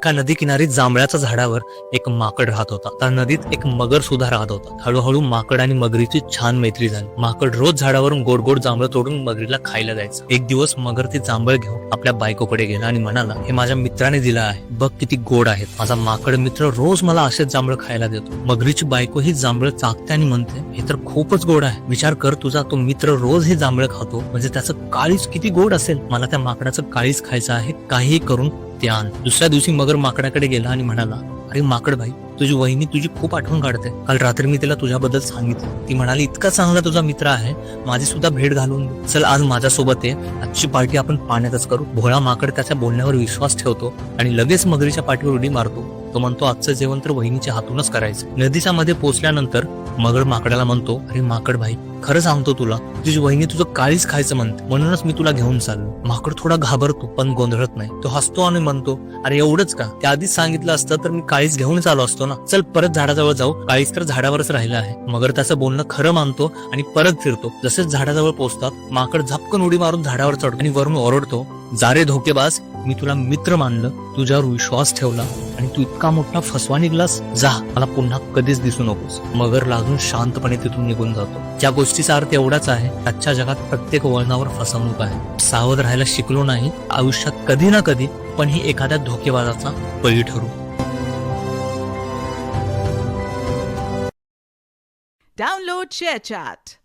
एका नदी किनारी जांभळाच्या झाडावर एक माकड राहत होता. त्या नदीत एक मगर सुद्धा राहत होता. हळूहळू माकड आणि मगरीची छान मैत्री झाली. माकड रोज झाडावरून गोड गोड जांभळ तोडून मगरीला खायला द्यायचं. एक दिवस मगर ती जांभळ घेऊन आपल्या बायकोकडे गेला आणि म्हणाला, हे माझ्या मित्राने दिलं आहे, बघ किती गोड आहेत. माझा माकड मित्र रोज मला असेच जांभळ खायला देतो. मगरीची बायको ही जांभळ चाकते आणि म्हणते, हे तर खूपच गोड आहे. विचार कर, तुझा तो मित्र रोज हे जांभळ खातो, म्हणजे त्याचं काळीज किती गोड असेल. मला त्या माकडाचं काळीज खायचं आहे, काहीही करून ते आण. दुसऱ्या दिवशी मगर माकडाकडे गेला आणि म्हणाला, अरे माकड भाई, तुझी वहिनी तुझी खूप आठवण काढते. काल रात्री मी तिला तुझ्याबद्दल सांगितलं. ती म्हणाली, इतका चांगला तुझा मित्र आहे, माझी सुद्धा भेट घालून दे. चल आज माझ्यासोबत ये, आजची पार्टी आपण पाण्यातच करू. भोळा माकड त्याच्या बोलण्यावर विश्वास ठेवतो आणि लगेच मगरीच्या पाठीवर उडी मारतो. तो म्हणतो, आजचं जेवण तर वहिनीच्या हातूनच करायचं. नदीच्या मध्ये पोहोचल्यानंतर मगर माकडाला म्हणतो, अरे माकड भाई, खरं सांगतो तुला, तुझी वहिनी तुझं काळीच खायचं म्हणते, म्हणूनच मी तुला घेऊन चाललो. माकड थोडा घाबरतो पण गोंधळत नाही. तो हसतो आणि म्हणतो, अरे एवढंच का? त्या आधीच सांगितलं असतं तर मी काळीच घेऊनच आलो असतो ना. चल परत झाडाजवळ जाऊ, काळीच तर झाडावरच राहिलं आहे. मगर त्याचं बोलणं खरं मानतो आणि परत फिरतो. जसेच झाडाजवळ पोहोचतात, माकड झपकन उडी मारून झाडावर चढतो आणि वरून ओरडतो, जा रे धोकेबाज, मी तुला मित्र मानलं, तुझ्यावर विश्वास ठेवला आणि तू इतका मोठा फसवा निघलास. जा, मला पुन्हा कधीच दिसू नकोस. मगर लाजून शांतपणे तिथून निघून जातो. त्या गोष्टीचा अर्थ एवढाच आहे, आजच्या जगात प्रत्येक वळणावर फसवणूक आहे. सावध राहायला शिकलो नाही आयुष्यात कधी ना कधी पण ही एखाद्या धोकेबाजाचा बळी ठरू. Download ShareChat.